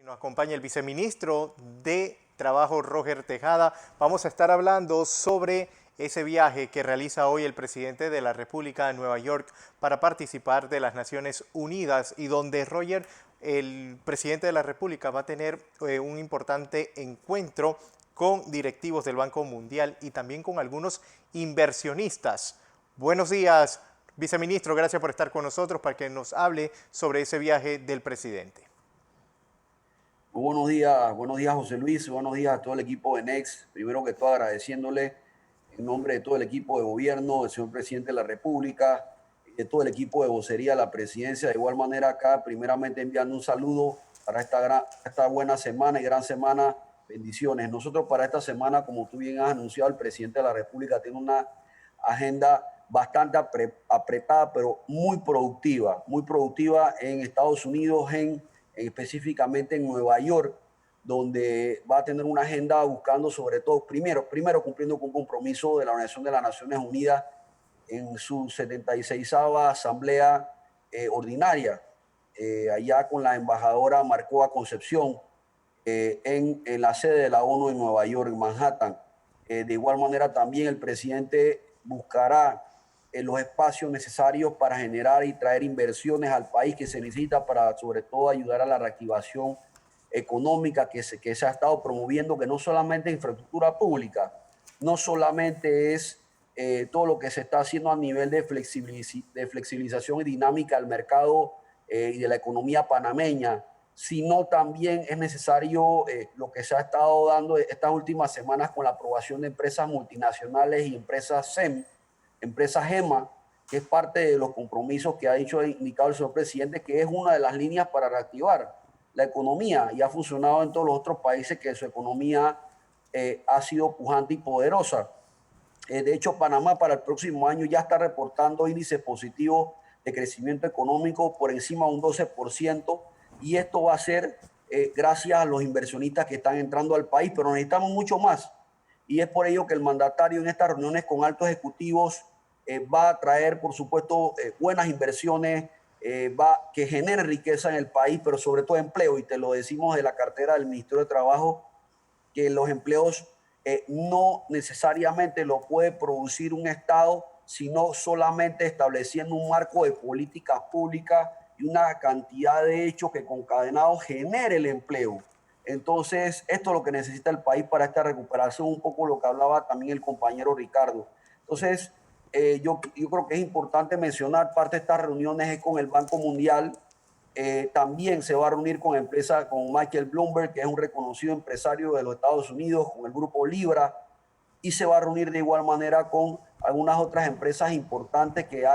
Nos acompaña el viceministro de Trabajo, Roger Tejada. Vamos a estar hablando sobre ese viaje que realiza hoy el presidente de la República a Nueva York para participar de las Naciones Unidas y donde Roger, el presidente de la República, va a tener un importante encuentro con directivos del Banco Mundial y también con algunos inversionistas. Buenos días, viceministro. Gracias por estar con nosotros para que nos hable sobre ese viaje del presidente. Muy buenos días José Luis, buenos días a todo el equipo de Next. Primero que todo agradeciéndole en nombre de todo el equipo de gobierno, del señor presidente de la República, de todo el equipo de vocería de la presidencia. De igual manera acá, primeramente enviando un saludo para esta buena semana y gran semana. Bendiciones. Nosotros para esta semana, como tú bien has anunciado, el presidente de la República tiene una agenda bastante apretada, pero muy productiva en Estados Unidos, específicamente en Nueva York, donde va a tener una agenda buscando sobre todo, primero cumpliendo con un compromiso de la Organización de las Naciones Unidas en su 76ª Asamblea Ordinaria, allá con la embajadora Marcoa Concepción, en la sede de la ONU en Nueva York, en Manhattan. De igual manera también el presidente buscará los espacios necesarios para generar y traer inversiones al país que se necesita para sobre todo ayudar a la reactivación económica que se ha estado promoviendo, que no solamente es infraestructura pública, no solamente es todo lo que se está haciendo a nivel de flexibilización y dinámica del mercado y de la economía panameña, sino también es necesario lo que se ha estado dando estas últimas semanas con la aprobación de empresas multinacionales y empresas SEM, empresas GEMA, que es parte de los compromisos que ha indicado el señor presidente, que es una de las líneas para reactivar la economía y ha funcionado en todos los otros países que su economía ha sido pujante y poderosa. De hecho, Panamá para el próximo año ya está reportando índices positivos de crecimiento económico por encima de un 12%, y esto va a ser gracias a los inversionistas que están entrando al país, pero necesitamos mucho más. Y es por ello que el mandatario en estas reuniones con altos ejecutivos va a traer, por supuesto, buenas inversiones, que genere riqueza en el país, pero sobre todo empleo. Y te lo decimos de la cartera del Ministerio de Trabajo, que los empleos no necesariamente lo puede producir un Estado, sino solamente estableciendo un marco de políticas públicas y una cantidad de hechos que concadenados genere el empleo. Entonces, esto es lo que necesita el país para esta recuperación, un poco lo que hablaba también el compañero Ricardo. Entonces, yo creo que es importante mencionar, parte de estas reuniones es con el Banco Mundial. También se va a reunir con empresas, con Michael Bloomberg, que es un reconocido empresario de los Estados Unidos, con el grupo Libra, y se va a reunir de igual manera con algunas otras empresas importantes que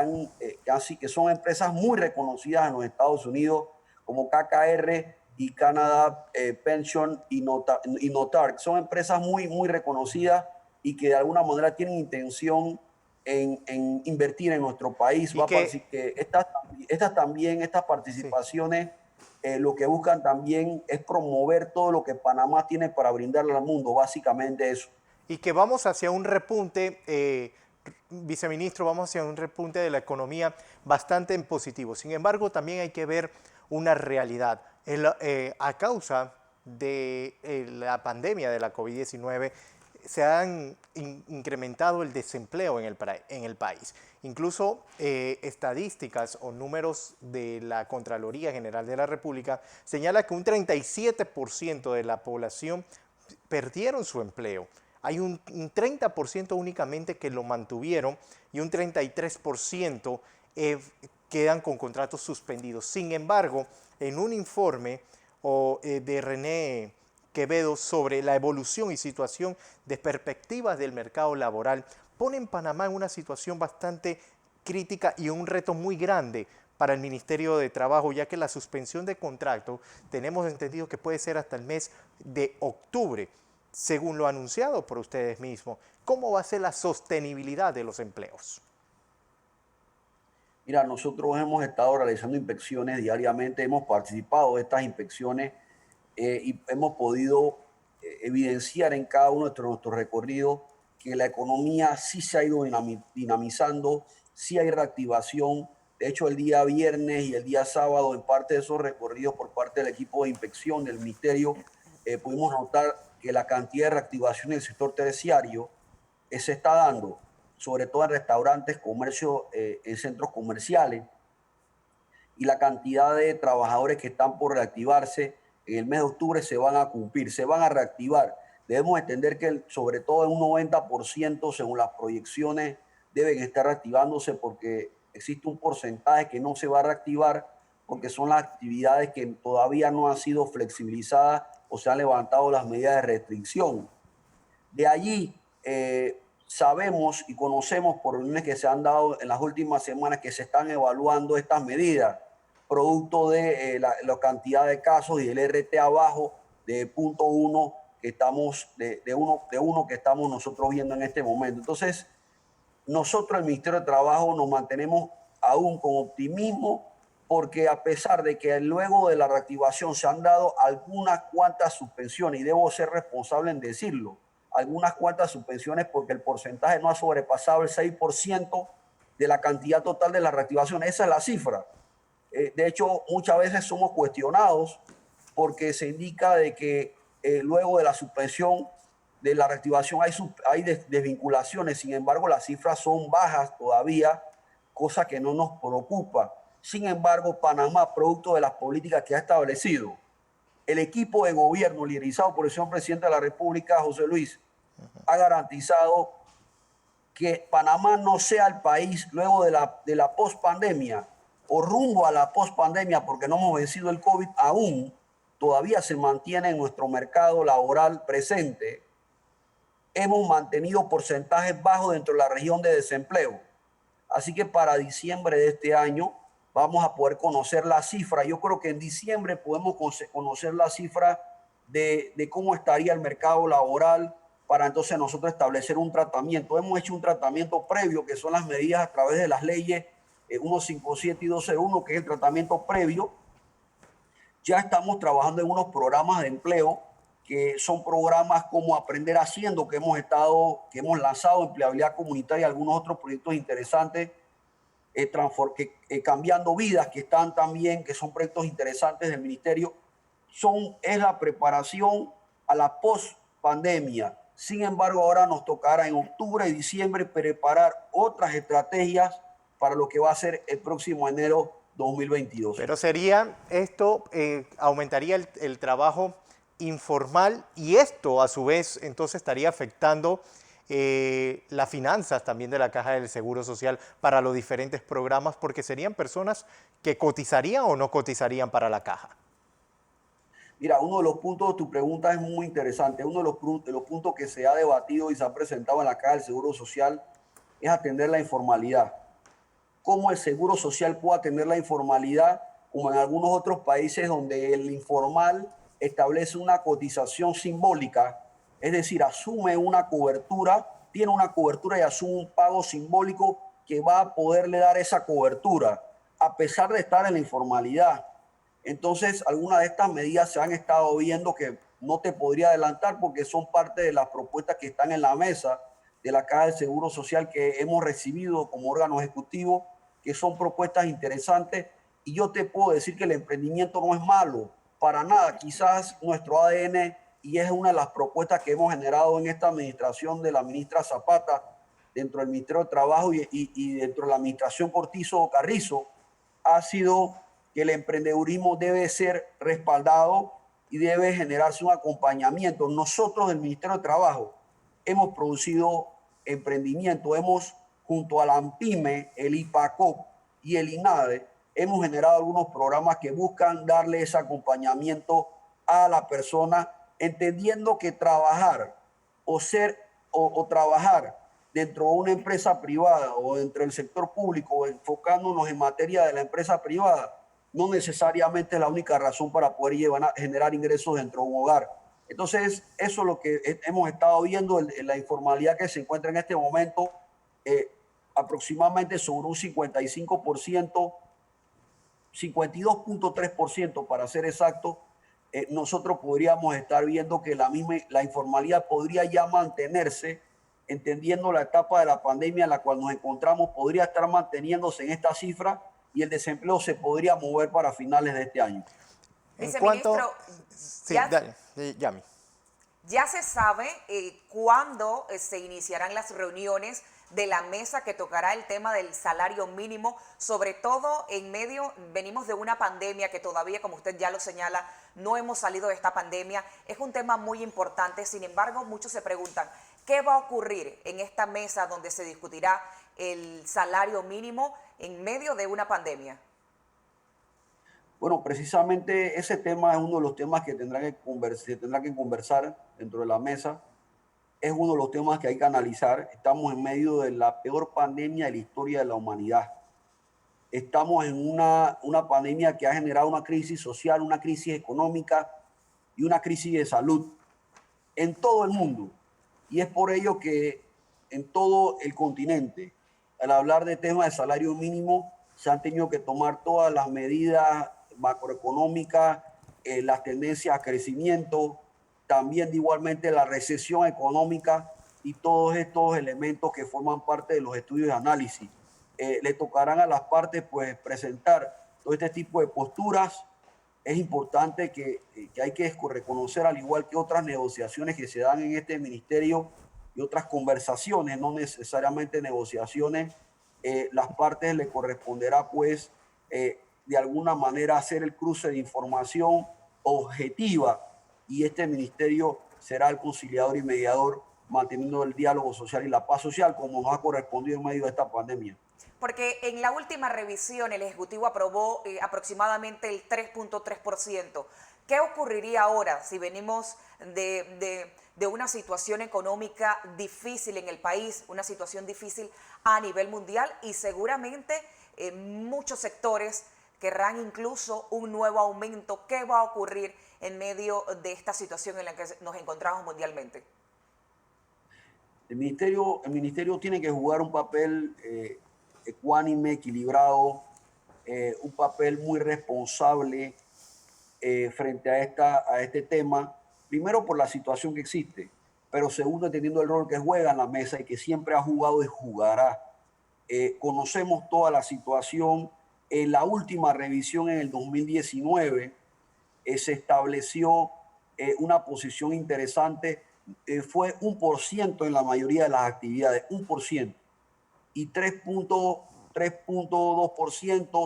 son empresas muy reconocidas en los Estados Unidos, como KKR y Canada Pension y Notar. Son empresas muy reconocidas y que de alguna manera tienen intención en invertir en nuestro país. Y Así que, que estas sí. participaciones lo que buscan también es promover todo lo que Panamá tiene para brindarle al mundo, básicamente eso. Y que vamos hacia un repunte, viceministro, vamos hacia un repunte de la economía bastante en positivo. Sin embargo, también hay que ver una realidad. A causa de la pandemia de la COVID-19, se han incrementado el desempleo en el país. Incluso estadísticas o números de la Contraloría General de la República señala que un 37% de la población perdieron su empleo. Hay un 30% únicamente que lo mantuvieron y un 33% quedan con contratos suspendidos. Sin embargo, en un informe de René Quevedo sobre la evolución y situación de perspectivas del mercado laboral, pone en Panamá en una situación bastante crítica y un reto muy grande para el Ministerio de Trabajo, ya que la suspensión de contrato tenemos entendido que puede ser hasta el mes de octubre, según lo anunciado por ustedes mismos. ¿Cómo va a ser la sostenibilidad de los empleos? Mira, nosotros hemos estado realizando inspecciones diariamente, hemos participado de estas inspecciones y hemos podido evidenciar en cada uno de nuestros recorridos que la economía sí se ha ido dinamizando, sí hay reactivación, De hecho, el día viernes y el día sábado, en parte de esos recorridos por parte del equipo de inspección del ministerio, pudimos notar que la cantidad de reactivación en el sector terciario se está dando, sobre todo en restaurantes, comercio, en centros comerciales, y la cantidad de trabajadores que están por reactivarse en el mes de octubre se van a cumplir, se van a reactivar. Debemos entender que sobre todo en un 90%, según las proyecciones, deben estar reactivándose porque existe un porcentaje que no se va a reactivar porque son las actividades que todavía no han sido flexibilizadas o se han levantado las medidas de restricción. De allí sabemos y conocemos por reuniones que se han dado en las últimas semanas que se están evaluando estas medidas, producto de la cantidad de casos y el RT abajo de 0.1 que estamos, de uno que estamos nosotros viendo en este momento. Entonces, nosotros, el Ministerio de Trabajo, nos mantenemos aún con optimismo porque a pesar de que luego de la reactivación se han dado algunas cuantas suspensiones, y debo ser responsable en decirlo, algunas cuantas suspensiones porque el porcentaje no ha sobrepasado el 6% de la cantidad total de la reactivación. Esa es la cifra. De hecho, muchas veces somos cuestionados porque se indica de que luego de la suspensión de la reactivación hay desvinculaciones. Sin embargo, las cifras son bajas todavía, cosa que no nos preocupa. Sin embargo, Panamá, producto de las políticas que ha establecido, el equipo de gobierno liderizado por el señor presidente de la República, José Luis, ha garantizado que Panamá no sea el país luego de la pospandemia o rumbo a la pospandemia, porque no hemos vencido el COVID aún, todavía se mantiene en nuestro mercado laboral presente. Hemos mantenido porcentajes bajos dentro de la región de desempleo. Así que para diciembre de este año vamos a poder conocer la cifra. Yo creo que en diciembre podemos conocer la cifra de cómo estaría el mercado laboral para entonces nosotros establecer un tratamiento. Hemos hecho un tratamiento previo, que son las medidas a través de las leyes 157 y 201, que es el tratamiento previo. Ya estamos trabajando en unos programas de empleo que son programas como Aprender Haciendo, que hemos lanzado, Empleabilidad Comunitaria y algunos otros proyectos interesantes, Cambiando Vidas, que están también, que son proyectos interesantes del ministerio. Es la preparación a la post-pandemia. Sin embargo, ahora nos tocará en octubre y diciembre preparar otras estrategias para lo que va a ser el próximo enero 2022. Pero sería esto, aumentaría el trabajo informal y esto a su vez entonces estaría afectando las finanzas también de la Caja del Seguro Social para los diferentes programas, porque serían personas que cotizarían o no cotizarían para la Caja. Mira, uno de los puntos de tu pregunta es muy interesante. Uno de los puntos que se ha debatido y se ha presentado en la Caja del Seguro Social es atender la informalidad. ¿Cómo el Seguro Social puede atender la informalidad? Como en algunos otros países donde el informal establece una cotización simbólica, es decir, asume una cobertura, tiene una cobertura y asume un pago simbólico que va a poderle dar esa cobertura, a pesar de estar en la informalidad. Entonces, algunas de estas medidas se han estado viendo que no te podría adelantar porque son parte de las propuestas que están en la mesa de la Caja del Seguro Social que hemos recibido como órgano ejecutivo, que son propuestas interesantes. Y yo te puedo decir que el emprendimiento no es malo, para nada. Quizás nuestro ADN, y es una de las propuestas que hemos generado en esta administración de la ministra Zapata, dentro del Ministerio de Trabajo y dentro de la administración Cortizo Carrizo, ha sido que el emprendedurismo debe ser respaldado y debe generarse un acompañamiento. Nosotros del Ministerio de Trabajo hemos producido emprendimiento, junto a la AMPIME, el IPACOP y el INADE, hemos generado algunos programas que buscan darle ese acompañamiento a la persona, entendiendo que trabajar o trabajar dentro de una empresa privada o dentro del sector público, enfocándonos en materia de la empresa privada, no necesariamente es la única razón para poder generar ingresos dentro de un hogar. Entonces, eso es lo que hemos estado viendo, la informalidad que se encuentra en este momento, aproximadamente sobre un 55%, 52.3% para ser exacto. Nosotros podríamos estar viendo que la informalidad podría ya mantenerse, entendiendo la etapa de la pandemia en la cual nos encontramos, podría estar manteniéndose en esta cifra y el desempleo se podría mover para finales de este año. En cuanto... Viceministro, Sí, ya, dale, Yami. ya se sabe cuándo se iniciarán las reuniones de la mesa que tocará el tema del salario mínimo, sobre todo en medio, venimos de una pandemia que todavía, como usted ya lo señala, no hemos salido de esta pandemia. Es un tema muy importante, sin embargo, muchos se preguntan, ¿qué va a ocurrir en esta mesa donde se discutirá el salario mínimo en medio de una pandemia? Bueno, precisamente ese tema es uno de los temas que se tendrá que conversar dentro de la mesa. Es uno de los temas que hay que analizar. Estamos en medio de la peor pandemia de la historia de la humanidad. Estamos en una pandemia que ha generado una crisis social, una crisis económica y una crisis de salud en todo el mundo. Y es por ello que en todo el continente, al hablar de temas de salario mínimo, se han tenido que tomar todas las medidas macroeconómicas, las tendencias a crecimiento, también de igualmente la recesión económica y todos estos elementos que forman parte de los estudios de análisis. Le tocarán a las partes pues presentar todo este tipo de posturas. Es importante que hay que reconocer, al igual que otras negociaciones que se dan en este ministerio y otras conversaciones, no necesariamente negociaciones, las partes le corresponderá pues de alguna manera hacer el cruce de información objetiva y este ministerio será el conciliador y mediador manteniendo el diálogo social y la paz social como nos ha correspondido en medio de esta pandemia. Porque en la última revisión el Ejecutivo aprobó aproximadamente el 3.3%. ¿Qué ocurriría ahora si venimos de una situación económica difícil en el país, una situación difícil a nivel mundial y seguramente muchos sectores querrán incluso un nuevo aumento? ¿Qué va a ocurrir en medio de esta situación en la que nos encontramos mundialmente? El ministerio tiene que jugar un papel ecuánime, equilibrado, un papel muy responsable frente a este tema, primero por la situación que existe, pero segundo entendiendo el rol que juega en la mesa y que siempre ha jugado y jugará. Conocemos toda la situación. En la última revisión en el 2019 se estableció una posición interesante, fue 1% en la mayoría de las actividades, 1%, y 3.2%,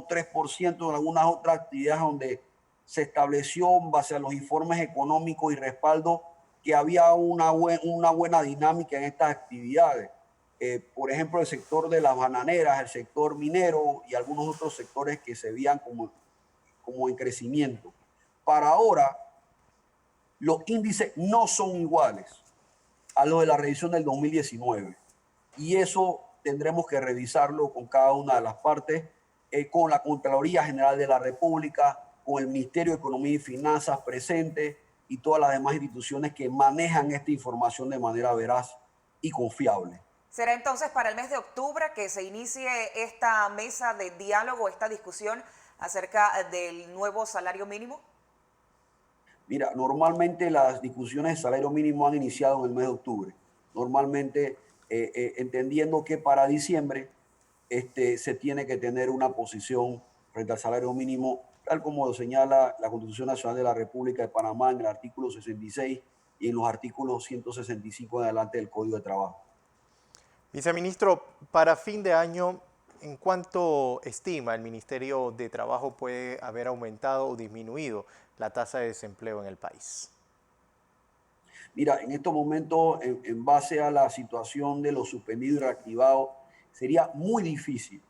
3% en algunas otras actividades donde se estableció en base a los informes económicos y respaldo que había una buena dinámica en estas actividades. Por ejemplo, el sector de las bananeras, el sector minero y algunos otros sectores que se veían como en crecimiento. Para ahora, los índices no son iguales a los de la revisión del 2019 y eso tendremos que revisarlo con cada una de las partes, con la Contraloría General de la República, con el Ministerio de Economía y Finanzas presente y todas las demás instituciones que manejan esta información de manera veraz y confiable. ¿Será entonces para el mes de octubre que se inicie esta mesa de diálogo, esta discusión acerca del nuevo salario mínimo? Mira, normalmente las discusiones de salario mínimo han iniciado en el mes de octubre. Normalmente entendiendo que para diciembre se tiene que tener una posición frente al salario mínimo, tal como lo señala la Constitución Nacional de la República de Panamá en el artículo 66 y en los artículos 165 en adelante del Código de Trabajo. Viceministro, para fin de año, ¿en cuánto estima el Ministerio de Trabajo puede haber aumentado o disminuido la tasa de desempleo en el país? Mira, en estos momentos, en base a la situación de los suspendidos y reactivados, sería muy difícil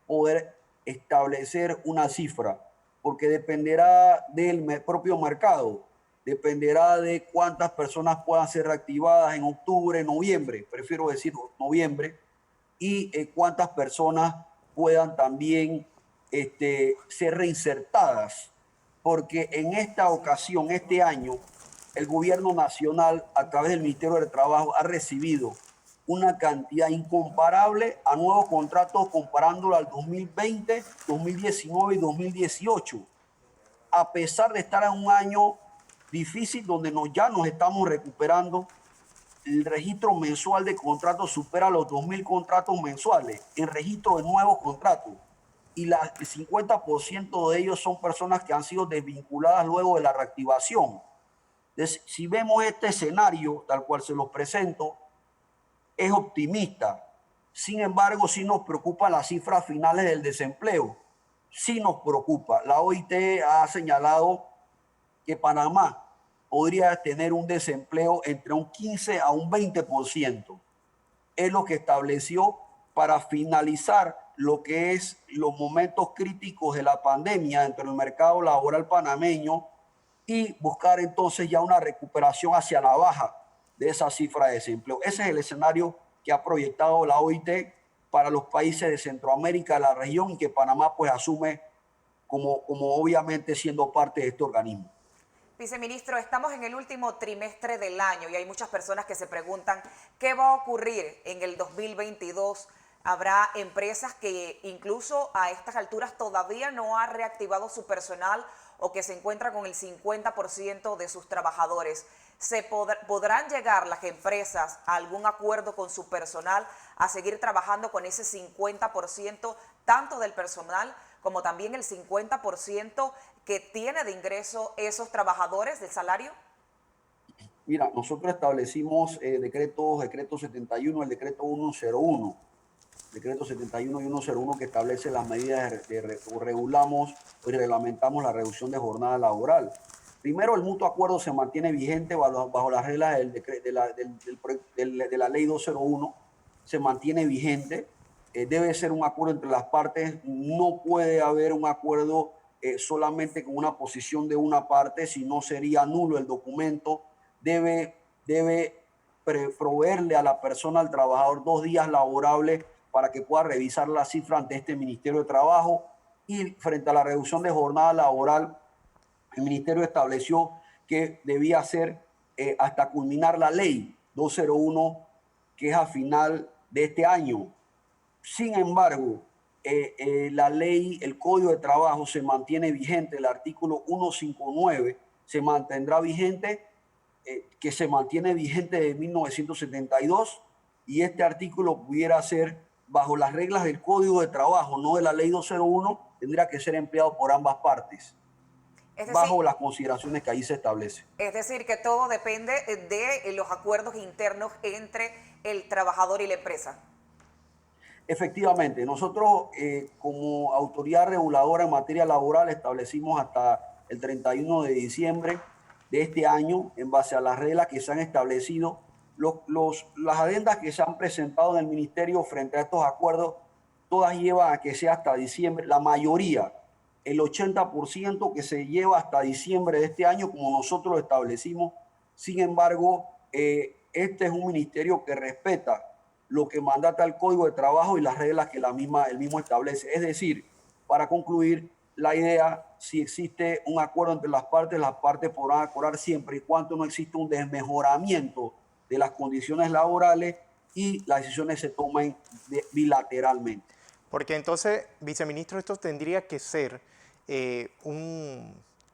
poder establecer una cifra, porque dependerá del propio mercado, dependerá de cuántas personas puedan ser reactivadas en octubre, noviembre, prefiero decir noviembre, y cuántas personas puedan también ser reinsertadas, porque en esta ocasión, este año, el gobierno nacional, a través del Ministerio del Trabajo, ha recibido una cantidad incomparable a nuevos contratos comparándolo al 2020, 2019 y 2018, a pesar de estar en un año difícil donde ya nos estamos recuperando. el registro mensual de contratos supera los 2.000 contratos mensuales en registro de nuevos contratos. Y el 50% de ellos son personas que han sido desvinculadas luego de la reactivación. Entonces, si vemos este escenario tal cual se los presento, es optimista. Sin embargo, sí nos preocupan las cifras finales del desempleo. Sí nos preocupa. La OIT ha señalado que Panamá podría tener un desempleo entre un 15 a un 20%. Es lo que estableció para finalizar lo que es los momentos críticos de la pandemia dentro del mercado laboral panameño y buscar entonces ya una recuperación hacia la baja de esa cifra de desempleo. Ese es el escenario que ha proyectado la OIT para los países de Centroamérica, la región, y que Panamá pues asume como obviamente siendo parte de este organismo. Viceministro, estamos en el último trimestre del año y hay muchas personas que se preguntan qué va a ocurrir en el 2022. Habrá empresas que incluso a estas alturas todavía no han reactivado su personal o que se encuentra con el 50% de sus trabajadores. ¿Podrán llegar las empresas a algún acuerdo con su personal a seguir trabajando con ese 50%, tanto del personal como también el 50% que tiene de ingreso esos trabajadores del salario? Mira, nosotros establecimos decreto 71, el decreto 101. Decreto 71 y 101 que establece las medidas regulamos y reglamentamos la reducción de jornada laboral. Primero, el mutuo acuerdo se mantiene vigente bajo las reglas de la ley 201, se mantiene vigente. Debe ser un acuerdo entre las partes, no puede haber un acuerdo solamente con una posición de una parte, si no sería nulo el documento. Debe proveerle a la persona, al trabajador, 2 días laborables para que pueda revisar la cifra ante este Ministerio de Trabajo. Y frente a la reducción de jornada laboral, el Ministerio estableció que debía ser hasta culminar la ley 201, que es a final de este año. Sin embargo, la ley, el Código de Trabajo se mantiene vigente, el artículo 159 se mantendrá vigente, que se mantiene vigente de 1972, y este artículo pudiera ser bajo las reglas del Código de Trabajo, no de la ley 201, tendría que ser empleado por ambas partes, bajo las consideraciones que ahí se establece. Es decir, que todo depende de los acuerdos internos entre el trabajador y la empresa. Efectivamente, nosotros como autoridad reguladora en materia laboral establecimos hasta el 31 de diciembre de este año, en base a las reglas que se han establecido, las adendas que se han presentado en el ministerio frente a estos acuerdos, todas llevan a que sea hasta diciembre, la mayoría, el 80% que se lleva hasta diciembre de este año, como nosotros lo establecimos. Sin embargo, este es un ministerio que respeta lo que mandata el Código de Trabajo y las reglas que el mismo establece. Es decir, para concluir, la idea, si existe un acuerdo entre las partes podrán acordar siempre y cuando no exista un desmejoramiento de las condiciones laborales y las decisiones se tomen bilateralmente. Porque entonces, viceministro, esto tendría que ser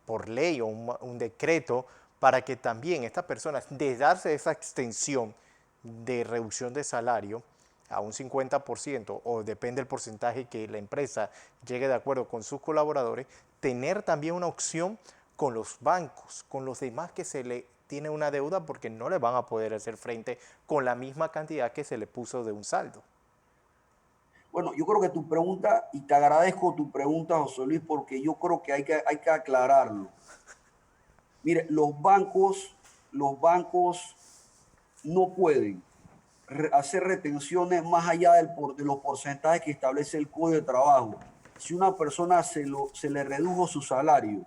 por ley o un decreto para que también estas personas, de darse esa extensión de reducción de salario a un 50% o depende del porcentaje que la empresa llegue de acuerdo con sus colaboradores, tener también una opción con los bancos, con los demás que se le tiene una deuda porque no le van a poder hacer frente con la misma cantidad que se le puso de un saldo. Bueno, yo creo que tu pregunta, y te agradezco tu pregunta, José Luis, porque yo creo que hay que aclararlo. Mire, los bancos no pueden hacer retenciones más allá de los porcentajes que establece el Código de Trabajo. Si una persona se le redujo su salario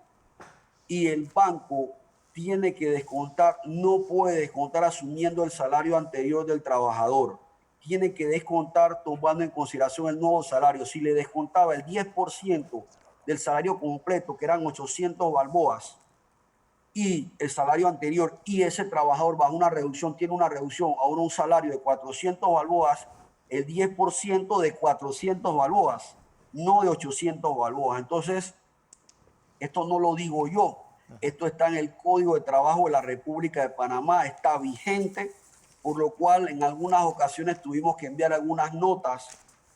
y el banco tiene que descontar, no puede descontar asumiendo el salario anterior del trabajador. Tiene que descontar tomando en consideración el nuevo salario. Si le descontaba el 10% del salario completo, que eran 800 balboas, y el salario anterior, y ese trabajador bajo una reducción, tiene una reducción, ahora un salario de 400 balboas, el 10% de 400 balboas, no de 800 balboas. Entonces, esto no lo digo yo, esto está en el Código de Trabajo de la República de Panamá, está vigente, por lo cual en algunas ocasiones tuvimos que enviar algunas notas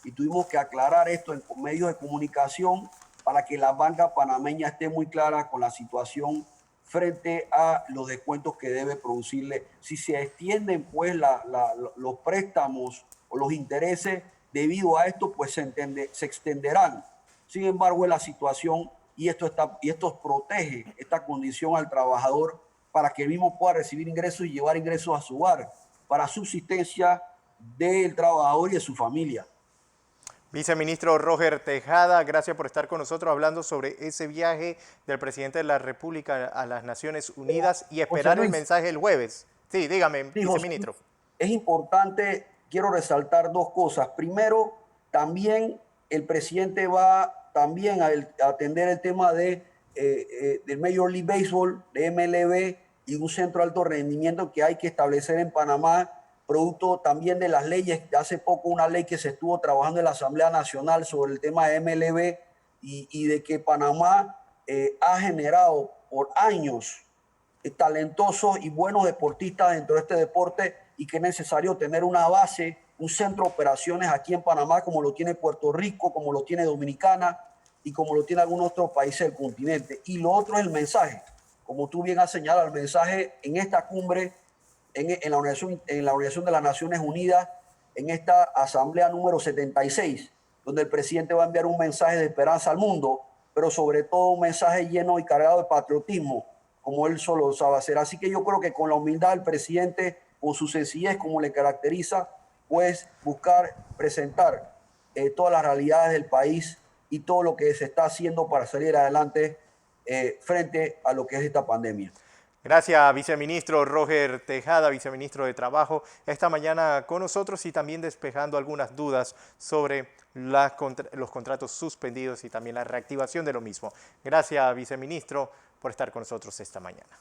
y tuvimos que aclarar esto en medios de comunicación para que la banca panameña esté muy clara con la situación frente a los descuentos que debe producirle. Si se extienden pues los préstamos o los intereses debido a esto, pues se extenderán. Sin embargo, es la situación y esto protege esta condición al trabajador para que el mismo pueda recibir ingresos y llevar ingresos a su hogar para subsistencia del trabajador y de su familia. Viceministro Roger Tejada, gracias por estar con nosotros hablando sobre ese viaje del presidente de la República a las Naciones Unidas y esperar el mensaje el jueves. Sí, dígame, viceministro. Es importante, quiero resaltar dos cosas. Primero, también el presidente va también a atender el tema del Major League Baseball, de MLB y un centro de alto rendimiento que hay que establecer en Panamá, producto también de las leyes. De hace poco una ley que se estuvo trabajando en la Asamblea Nacional sobre el tema de MLB y de que Panamá ha generado por años talentosos y buenos deportistas dentro de este deporte y que es necesario tener una base, un centro de operaciones aquí en Panamá como lo tiene Puerto Rico, como lo tiene Dominicana y como lo tiene algunos otros países del continente. Y lo otro es el mensaje. Como tú bien has señalado, el mensaje en esta cumbre, en la Organización de las Naciones Unidas, en esta asamblea número 76, donde el presidente va a enviar un mensaje de esperanza al mundo, pero sobre todo un mensaje lleno y cargado de patriotismo, como él solo sabe hacer. Así que yo creo que con la humildad del presidente, con su sencillez como le caracteriza, pues buscar presentar todas las realidades del país y todo lo que se está haciendo para salir adelante frente a lo que es esta pandemia. Gracias, viceministro Roger Tejada, viceministro de Trabajo, esta mañana con nosotros y también despejando algunas dudas sobre los contratos suspendidos y también la reactivación de lo mismo. Gracias, viceministro, por estar con nosotros esta mañana.